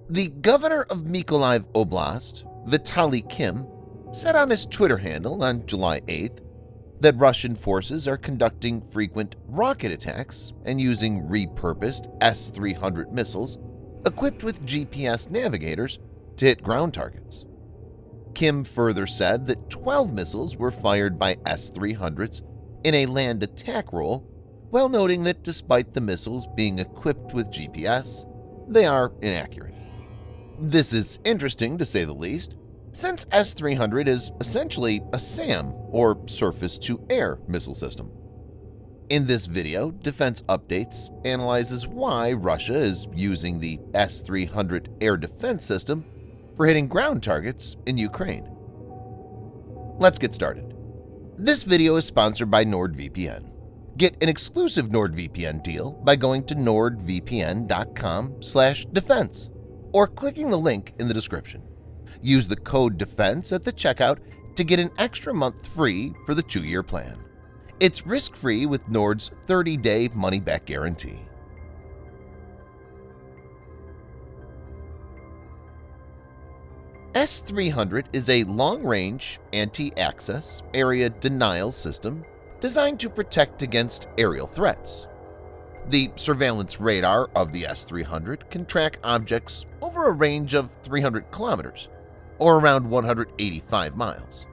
The governor of Mykolaiv Oblast, Vitaly Kim, said on his Twitter handle on July 8th that Russian forces are conducting frequent rocket attacks and using repurposed S-300 missiles equipped with GPS navigators to hit ground targets. Kim further said that 12 missiles were fired by S-300s in a land attack role, while noting that despite the missiles being equipped with GPS, they are inaccurate. This is interesting to say the least, since S-300 is essentially a SAM, or surface-to-air missile system. In this video, Defense Updates analyzes why Russia is using the S-300 air defense system for hitting ground targets in Ukraine. Let's get started. This video is sponsored by NordVPN. Get an exclusive NordVPN deal by going to nordvpn.com/defense or clicking the link in the description. Use the code DEFENSE at the checkout to get an extra month free for the 2-year plan. It's risk-free with Nord's 30-day money-back guarantee. S-300 is a long-range, anti-access area denial system designed to protect against aerial threats. The surveillance radar of the S-300 can track objects over a range of 300 kilometers, or around 185 miles.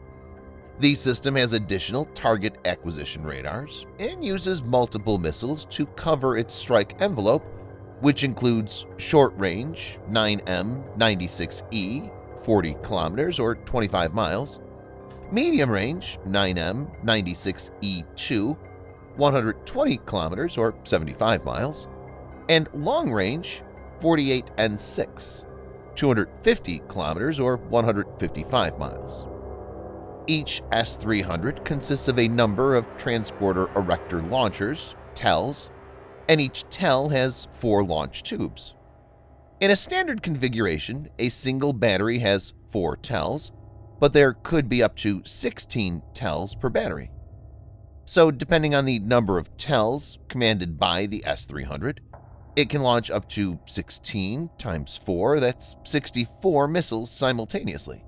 The system has additional target acquisition radars and uses multiple missiles to cover its strike envelope, which includes short-range 9M96E, 40 kilometers or 25 miles, medium-range 9M96E2, 120 kilometers or 75 miles, and long-range 48N6, 250 kilometers or 155 miles. Each S-300 consists of a number of transporter erector launchers, TELs, and each TEL has 4 launch tubes. In a standard configuration, a single battery has 4 TELs, but there could be up to 16 TELs per battery. So depending on the number of TELs commanded by the S-300, it can launch up to 16 times 4, that's 64 missiles simultaneously.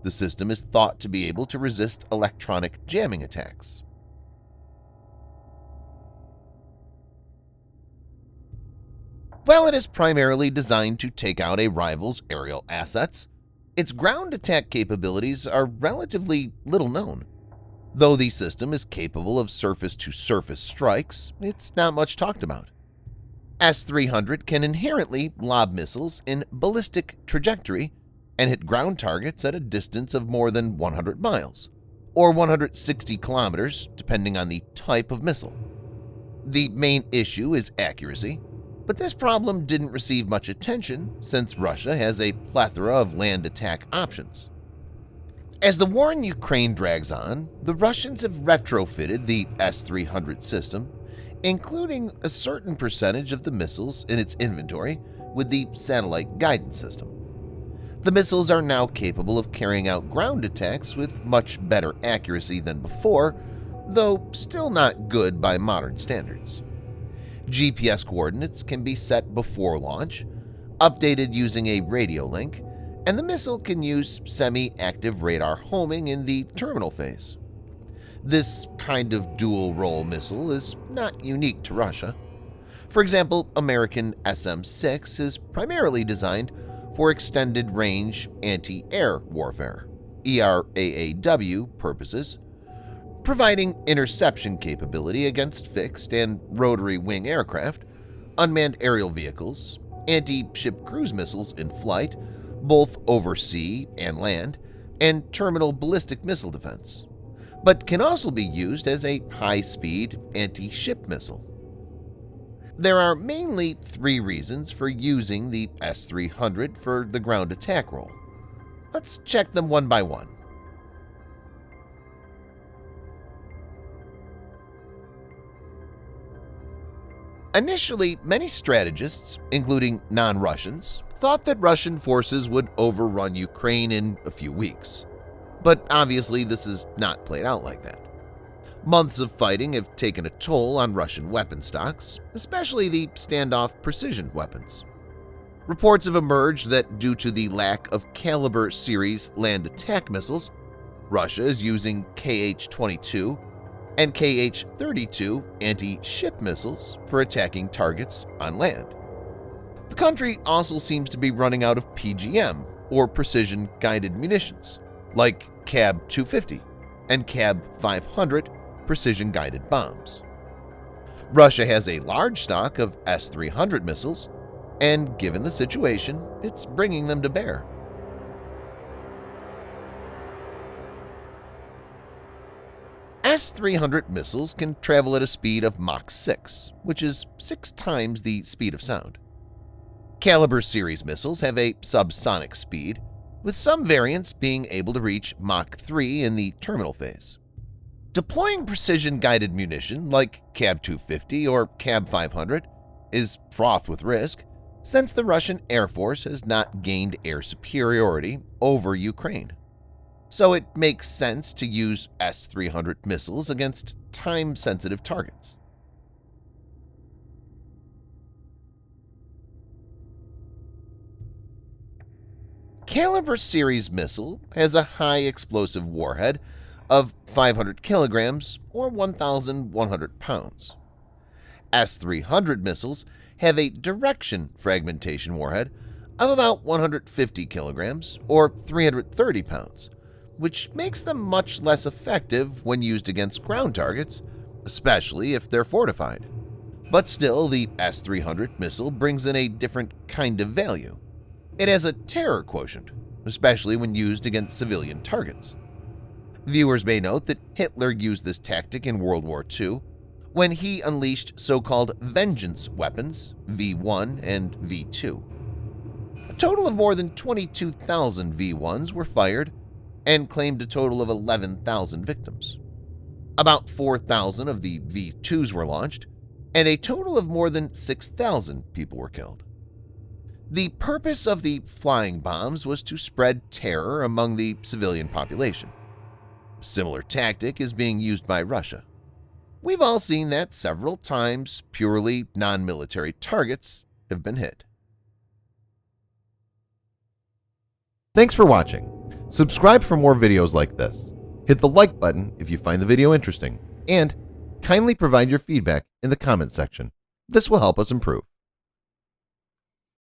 The system is thought to be able to resist electronic jamming attacks. While it is primarily designed to take out a rival's aerial assets, its ground attack capabilities are relatively little known. Though the system is capable of surface-to-surface strikes, it's not much talked about. S-300 can inherently lob missiles in ballistic trajectory and hit ground targets at a distance of more than 100 miles, or 160 kilometers depending on the type of missile. The main issue is accuracy, but this problem didn't receive much attention since Russia has a plethora of land attack options. As the war in Ukraine drags on, the Russians have retrofitted the S-300 system, including a certain percentage of the missiles in its inventory with the satellite guidance system. The missiles are now capable of carrying out ground attacks with much better accuracy than before, though still not good by modern standards. GPS coordinates can be set before launch, updated using a radio link, and the missile can use semi-active radar homing in the terminal phase. This kind of dual-role missile is not unique to Russia. For example, American SM-6 is primarily designed for extended-range anti-air warfare (ERAAW) purposes, providing interception capability against fixed and rotary wing aircraft, unmanned aerial vehicles, anti-ship cruise missiles in flight, both over sea and land, and terminal ballistic missile defense, but can also be used as a high-speed anti-ship missile. There are mainly 3 reasons for using the S-300 for the ground attack role. Let's check them one by one. Initially, many strategists, including non-Russians, thought that Russian forces would overrun Ukraine in a few weeks. But obviously this has not played out like that. Months of fighting have taken a toll on Russian weapon stocks, especially the standoff precision weapons. Reports have emerged that due to the lack of Caliber series land attack missiles, Russia is using Kh-22 and Kh-32 anti-ship missiles for attacking targets on land. The country also seems to be running out of PGM, or precision-guided munitions, like CAB-250 and CAB-500 precision-guided bombs. Russia has a large stock of S-300 missiles, and given the situation, it's bringing them to bear. S-300 missiles can travel at a speed of Mach 6, which is 6 times the speed of sound. Caliber series missiles have a subsonic speed, with some variants being able to reach Mach 3 in the terminal phase. Deploying precision-guided munition like CAB-250 or CAB-500 is fraught with risk, since the Russian Air Force has not gained air superiority over Ukraine. So it makes sense to use S-300 missiles against time-sensitive targets. Caliber series missile has a high explosive warhead of 500 kilograms or 1,100 pounds. S-300 missiles have a direction fragmentation warhead of about 150 kilograms or 330 pounds, which makes them much less effective when used against ground targets, especially if they're fortified. But still, the S-300 missile brings in a different kind of value. It has a terror quotient, especially when used against civilian targets. Viewers may note that Hitler used this tactic in World War II when he unleashed so-called vengeance weapons, V1 and V2. A total of more than 22,000 V1s were fired and claimed a total of 11,000 victims. About 4,000 of the V2s were launched, and a total of more than 6,000 people were killed. The purpose of the flying bombs was to spread terror among the civilian population. A similar tactic is being used by Russia. We've all seen that several times purely non-military targets have been hit. Thanks for watching. Subscribe for more videos like this. Hit the like button if you find the video interesting, and kindly provide your feedback in the comment section. This will help us improve.